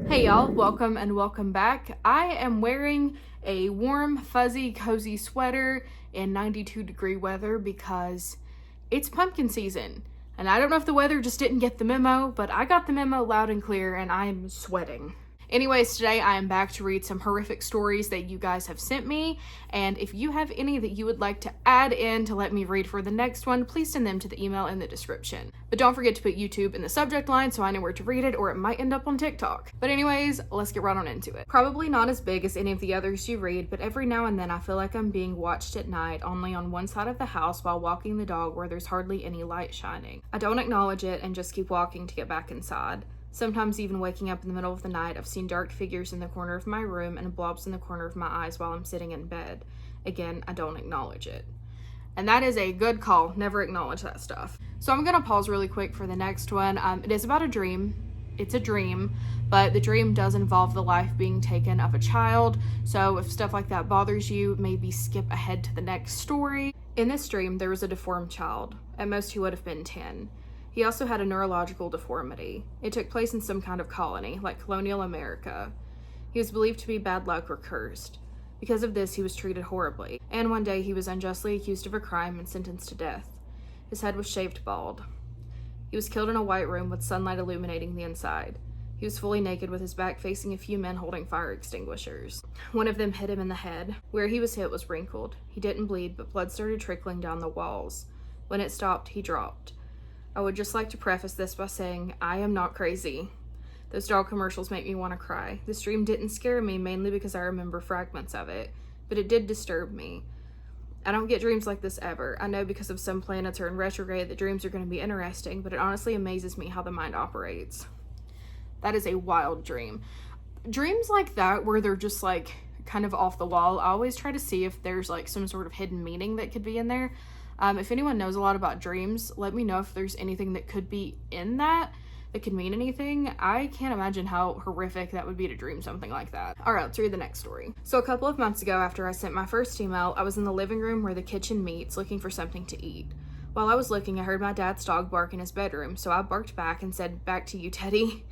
Hey y'all, welcome and welcome back. I am wearing a warm, fuzzy, cozy sweater in 92-degree weather because it's pumpkin season. And I don't know if the weather just didn't get the memo, but I got the memo loud and clear and I am sweating. Anyways, today I am back to read some horrific stories that you guys have sent me, and if you have any that you would like to add in to let me read for the next one, please send them to the email in the description. But don't forget to put YouTube in the subject line so I know where to read it, or it might end up on TikTok. But anyways, let's get right on into it. Probably not as big as any of the others you read, but every now and then I feel like I'm being watched at night only on one side of the house while walking the dog where there's hardly any light shining. I don't acknowledge it and just keep walking to get back inside. Sometimes even waking up in the middle of the night, I've seen dark figures in the corner of my room and blobs in the corner of my eyes while I'm sitting in bed. Again, I don't acknowledge it. And that is a good call. Never acknowledge that stuff. So I'm going to pause really quick for the next one. It is about a dream. It's a dream, but the dream does involve the life being taken of a child. So if stuff like that bothers you, maybe skip ahead to the next story. In this dream, there was a deformed child. At most, he would have been 10. He also had a neurological deformity. It took place in some kind of colony, like colonial America. He was believed to be bad luck or cursed. Because of this, he was treated horribly, and one day he was unjustly accused of a crime and sentenced to death. His head was shaved bald. He was killed in a white room with sunlight illuminating the inside. He was fully naked with his back facing a few men holding fire extinguishers. One of them hit him in the head. Where he was hit was wrinkled. He didn't bleed, but blood started trickling down the walls. When it stopped, he dropped. I would just like to preface this by saying, I am not crazy. Those dog commercials make me want to cry. This dream didn't scare me mainly because I remember fragments of it, but it did disturb me. I don't get dreams like this ever. I know because of some planets are in retrograde that dreams are going to be interesting, but it honestly amazes me how the mind operates. That is a wild dream. Dreams like that where they're just like kind of off the wall, I always try to see if there's like some sort of hidden meaning that could be in there. If anyone knows a lot about dreams, let me know if there's anything that could be in that could mean anything. I can't imagine how horrific that would be to dream something like that. Alright, let's read the next story. So a couple of months ago after I sent my first email, I was in the living room where the kitchen meets looking for something to eat. While I was looking, I heard my dad's dog bark in his bedroom, so I barked back and said, "Back to you, Teddy."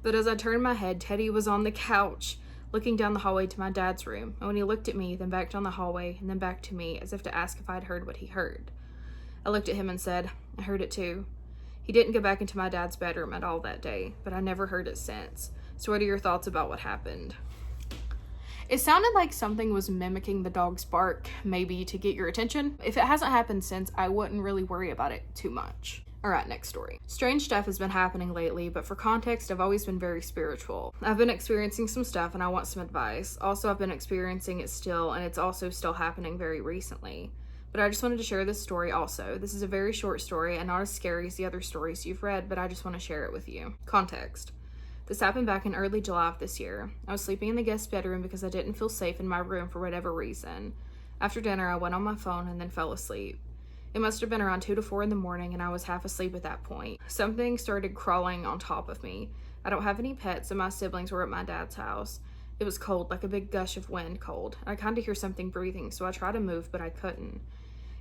But as I turned my head, Teddy was on the couch, looking down the hallway to my dad's room, and when he looked at me, then back down the hallway, and then back to me, as if to ask if I'd heard what he heard. I looked at him and said, "I heard it too." He didn't go back into my dad's bedroom at all that day, but I never heard it since. So what are your thoughts about what happened? It sounded like something was mimicking the dog's bark, maybe to get your attention. If it hasn't happened since, I wouldn't really worry about it too much. Alright, next story. Strange stuff has been happening lately, but for context, I've always been very spiritual. I've been experiencing some stuff and I want some advice. Also, I've been experiencing it still, and it's also still happening very recently. But I just wanted to share this story also. This is a very short story and not as scary as the other stories you've read, but I just want to share it with you. Context. This happened back in early July of this year. I was sleeping in the guest bedroom because I didn't feel safe in my room for whatever reason. After dinner, I went on my phone and then fell asleep. It must have been around 2 to 4 in the morning and I was half asleep at that point. Something started crawling on top of me. I don't have any pets and my siblings were at my dad's house. It was cold, like a big gush of wind cold. I kind of hear something breathing, so I tried to move, but I couldn't.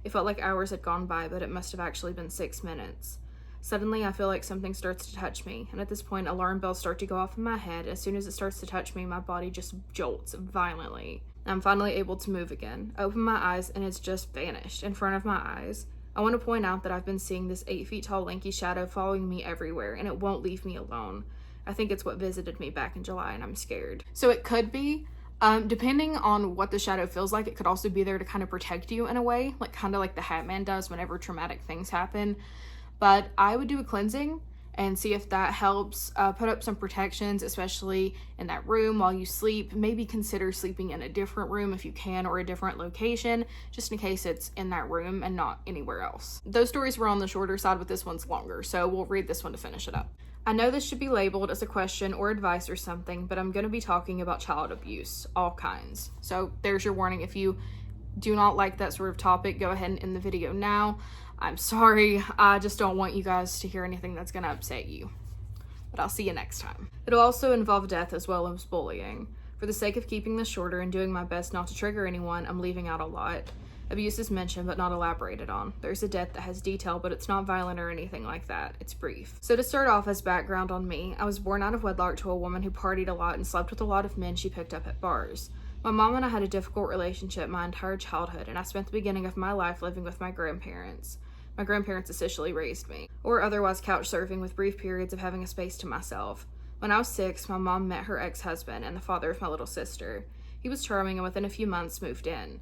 It felt like hours had gone by, but it must have actually been 6 minutes. Suddenly, I feel like something starts to touch me, and at this point, alarm bells start to go off in my head. As soon as it starts to touch me, my body just jolts violently. I'm finally able to move again. I open my eyes, and it's just vanished in front of my eyes. I want to point out that I've been seeing this 8 feet tall lanky shadow following me everywhere, and it won't leave me alone. I think it's what visited me back in July, and I'm scared. So it could be, depending on what the shadow feels like, it could also be there to kind of protect you in a way, like kind of like the Hat Man does whenever traumatic things happen. But I would do a cleansing and see if that helps. Put up some protections, especially in that room while you sleep. Maybe consider sleeping in a different room if you can, or a different location, just in case it's in that room and not anywhere else. Those stories were on the shorter side, but this one's longer, so we'll read this one to finish it up. I know this should be labeled as a question or advice or something, but I'm going to be talking about child abuse, all kinds. So there's your warning. If you do not like that sort of topic, go ahead and end the video now. I'm sorry, I just don't want you guys to hear anything that's going to upset you. But I'll see you next time. It'll also involve death as well as bullying. For the sake of keeping this shorter and doing my best not to trigger anyone, I'm leaving out a lot. Abuse is mentioned but not elaborated on. There's a death that has detail, but it's not violent or anything like that. It's brief. So to start off as background on me, I was born out of wedlock to a woman who partied a lot and slept with a lot of men she picked up at bars. My mom and I had a difficult relationship my entire childhood, and I spent the beginning of my life living with my grandparents. My grandparents essentially raised me, or otherwise couch surfing with brief periods of having a space to myself. When I was 6, my mom met her ex-husband and the father of my little sister. He was charming and within a few months moved in.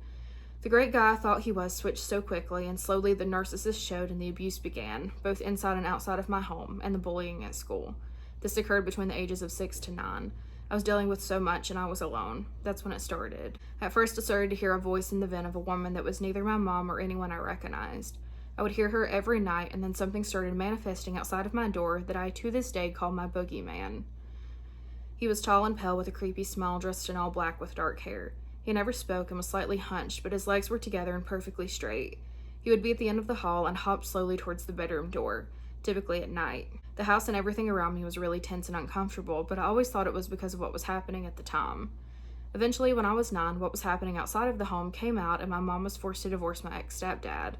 The great guy I thought he was switched so quickly, and slowly the narcissist showed and the abuse began, both inside and outside of my home, and the bullying at school. This occurred between the ages of 6 to 9. I was dealing with so much and I was alone. That's when it started. At first I started to hear a voice in the vent of a woman that was neither my mom or anyone I recognized. I would hear her every night, and then something started manifesting outside of my door that I to this day call my boogeyman. He was tall and pale with a creepy smile, dressed in all black with dark hair. He never spoke and was slightly hunched, but his legs were together and perfectly straight. He would be at the end of the hall and hopped slowly towards the bedroom door, typically at night. The house and everything around me was really tense and uncomfortable, but I always thought it was because of what was happening at the time. Eventually, when I was 9, what was happening outside of the home came out, and my mom was forced to divorce my ex-stepdad.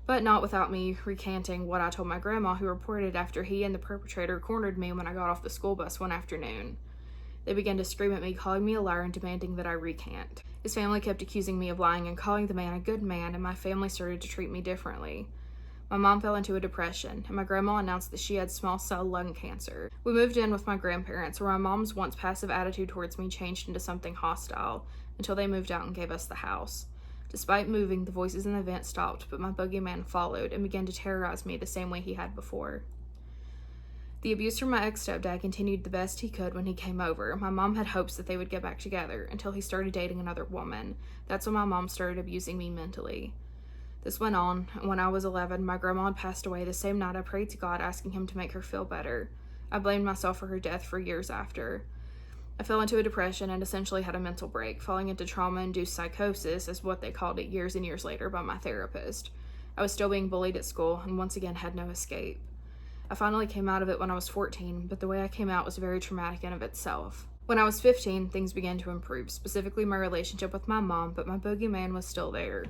But not without me recanting what I told my grandma, who reported after he and the perpetrator cornered me when I got off the school bus one afternoon. They began to scream at me, calling me a liar and demanding that I recant. His family kept accusing me of lying and calling the man a good man, and my family started to treat me differently. My mom fell into a depression, and my grandma announced that she had small cell lung cancer. We moved in with my grandparents, where my mom's once passive attitude towards me changed into something hostile, until they moved out and gave us the house. Despite moving, the voices in the vent stopped, but my boogeyman followed and began to terrorize me the same way he had before. The abuse from my ex-stepdad continued the best he could when he came over. My mom had hopes that they would get back together, until he started dating another woman. That's when my mom started abusing me mentally. This went on, and when I was 11, my grandma had passed away the same night I prayed to God asking him to make her feel better. I blamed myself for her death for years after. I fell into a depression and essentially had a mental break, falling into trauma-induced psychosis, is what they called it years and years later by my therapist. I was still being bullied at school and once again had no escape. I finally came out of it when I was 14, but the way I came out was very traumatic in of itself. When I was 15, things began to improve, specifically my relationship with my mom, but my boogeyman was still there.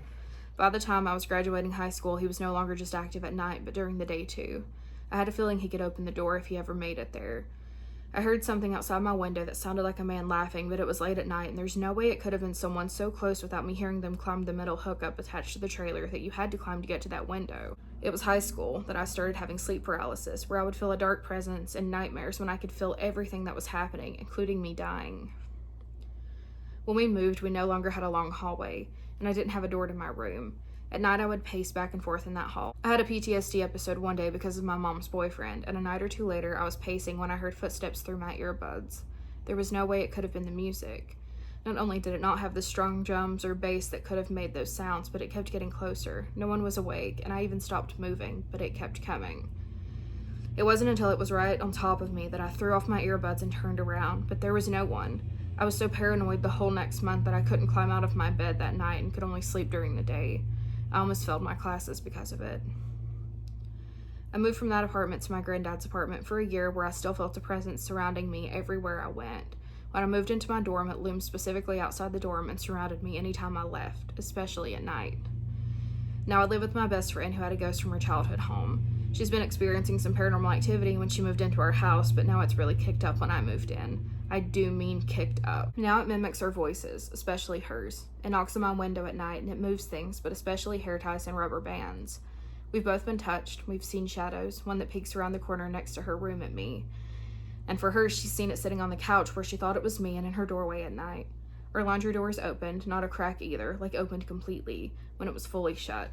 By the time I was graduating high school, he was no longer just active at night, but during the day too. I had a feeling he could open the door if he ever made it there. I heard something outside my window that sounded like a man laughing, but it was late at night, and there's no way it could have been someone so close without me hearing them climb the metal hookup attached to the trailer that you had to climb to get to that window. It was high school that I started having sleep paralysis, where I would feel a dark presence and nightmares when I could feel everything that was happening, including me dying. When we moved, we no longer had a long hallway, and I didn't have a door to my room. At night, I would pace back and forth in that hall. I had a PTSD episode one day because of my mom's boyfriend, and a night or two later, I was pacing when I heard footsteps through my earbuds. There was no way it could have been the music. Not only did it not have the strong drums or bass that could have made those sounds, but it kept getting closer. No one was awake, and I even stopped moving, but it kept coming. It wasn't until it was right on top of me that I threw off my earbuds and turned around, but there was no one. I was so paranoid the whole next month that I couldn't climb out of my bed that night and could only sleep during the day. I almost failed my classes because of it. I moved from that apartment to my granddad's apartment for a year, where I still felt a presence surrounding me everywhere I went. When I moved into my dorm, it loomed specifically outside the dorm and surrounded me anytime I left, especially at night. Now I live with my best friend who had a ghost from her childhood home. She's been experiencing some paranormal activity when she moved into our house, but now it's really kicked up when I moved in. I do mean kicked up. Now it mimics our voices, especially hers. It knocks on my window at night and it moves things, but especially hair ties and rubber bands. We've both been touched. We've seen shadows, one that peeks around the corner next to her room at me. And for her, she's seen it sitting on the couch where she thought it was me and in her doorway at night. Our laundry door is opened, not a crack either, like opened completely, when it was fully shut.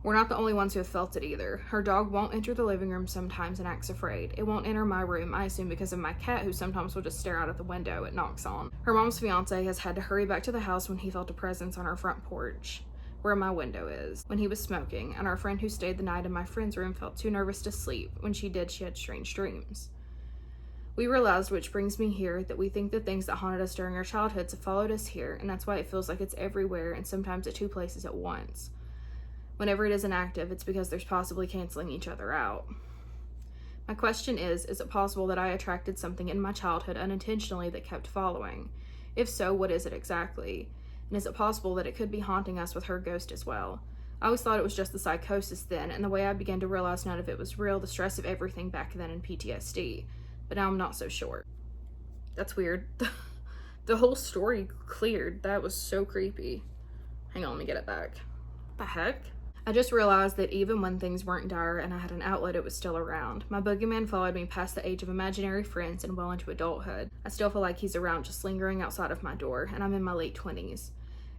We're not the only ones who have felt it either. Her dog won't enter the living room sometimes and acts afraid. It won't enter my room, I assume because of my cat, who sometimes will just stare out at the window it knocks on. Her mom's fiance has had to hurry back to the house when he felt a presence on our front porch, where my window is, when he was smoking, and our friend who stayed the night in my friend's room felt too nervous to sleep. When she did, she had strange dreams. We realized, which brings me here, that we think the things that haunted us during our childhoods have followed us here, and that's why it feels like it's everywhere and sometimes at 2 places at once. Whenever it isn't active, it's because there's possibly canceling each other out. My question is it possible that I attracted something in my childhood unintentionally that kept following? If so, what is it exactly? And is it possible that it could be haunting us with her ghost as well? I always thought it was just the psychosis then, and the way I began to realize none of it was real, the stress of everything back then and PTSD. But now I'm not so sure. That's weird. The whole story cleared. That was so creepy. Hang on, let me get it back. What the heck? I just realized that even when things weren't dire and I had an outlet, it was still around. My boogeyman followed me past the age of imaginary friends and well into adulthood. I still feel like he's around, just lingering outside of my door, and I'm in my late 20s.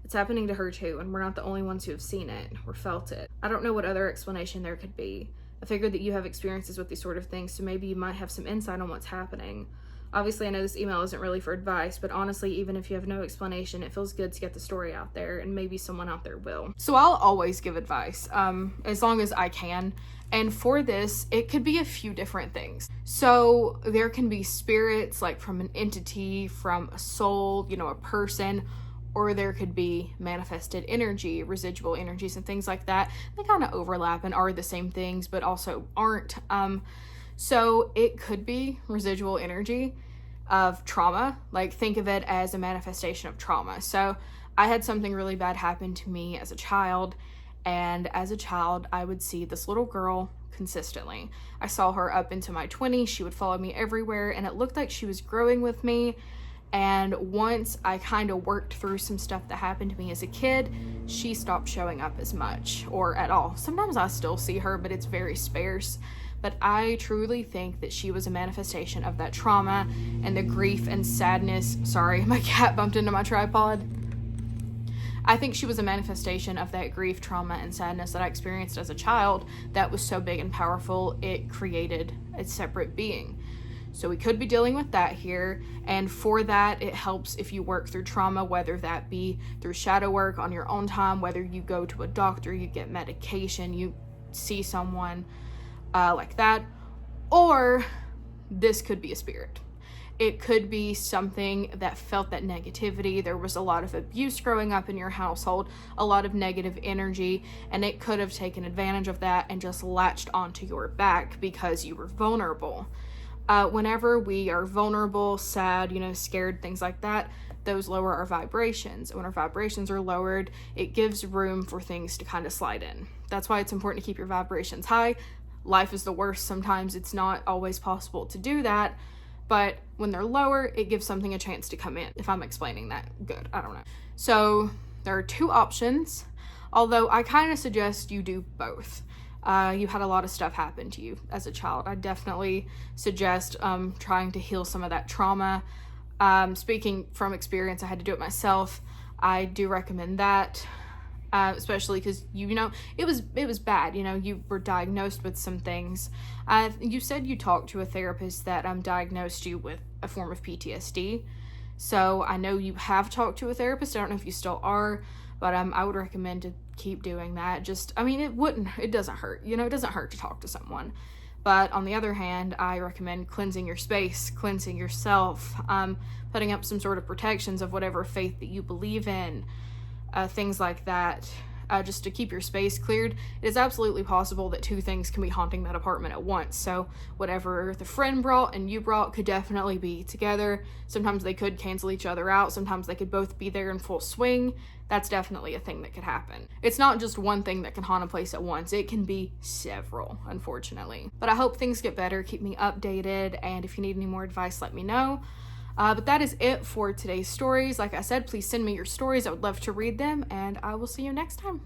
It's happening to her too, and we're not the only ones who have seen it or felt it. I don't know what other explanation there could be. I figured that you have experiences with these sort of things, so maybe you might have some insight on what's happening. Obviously, I know this email isn't really for advice, but honestly, even if you have no explanation, it feels good to get the story out there, and maybe someone out there will. So I'll always give advice, as long as I can. And for this, it could be a few different things. So there can be spirits, like from an entity, from a soul, a person, or there could be manifested energy, residual energies, and things like that. They kind of overlap and are the same things, but also aren't. So it could be residual energy of trauma. Like, think of it as a manifestation of trauma. So I had something really bad happen to me as a child, and as a child, I would see this little girl consistently. I saw her up into my 20s. She would follow me everywhere, and it looked like she was growing with me. And once I kind of worked through some stuff that happened to me as a kid, she stopped showing up as much or at all. Sometimes I still see her, but it's very sparse. But I truly think that she was a manifestation of that trauma and the grief and sadness. Sorry, my cat bumped into my tripod. I think she was a manifestation of that grief, trauma, and sadness that I experienced as a child that was so big and powerful, it created a separate being. So we could be dealing with that here, and for that, it helps if you work through trauma, whether that be through shadow work on your own time, whether you go to a doctor, you get medication, you see someone like that, or this could be a spirit. It could be something that felt that negativity. There was a lot of abuse growing up in your household, a lot of negative energy, and it could have taken advantage of that and just latched onto your back because you were vulnerable. Whenever we are vulnerable, sad, scared, things like that, those lower our vibrations. And when our vibrations are lowered, it gives room for things to kind of slide in. That's why it's important to keep your vibrations high. Life is the worst. Sometimes it's not always possible to do that, but when they're lower, it gives something a chance to come in. If I'm explaining that good, I don't know. So there are two options, although I kind of suggest you do both. You had a lot of stuff happen to you as a child. I definitely suggest trying to heal some of that trauma. Speaking from experience, I had to do it myself. I do recommend that, especially because it was bad. You were diagnosed with some things. You said you talked to a therapist that diagnosed you with a form of PTSD. So I know you have talked to a therapist. I don't know if you still are, but I would recommend to keep doing that. It doesn't hurt. It doesn't hurt to talk to someone. But on the other hand, I recommend cleansing your space, cleansing yourself, putting up some sort of protections of whatever faith that you believe in, things like that, just to keep your space cleared. It is absolutely possible that two things can be haunting that apartment at once. So whatever the friend brought and you brought could definitely be together. Sometimes they could cancel each other out. Sometimes they could both be there in full swing. That's definitely a thing that could happen. It's not just one thing that can haunt a place at once. It can be several, unfortunately. But I hope things get better. Keep me updated. And if you need any more advice, let me know. But that is it for today's stories. Like I said, please send me your stories. I would love to read them, and I will see you next time.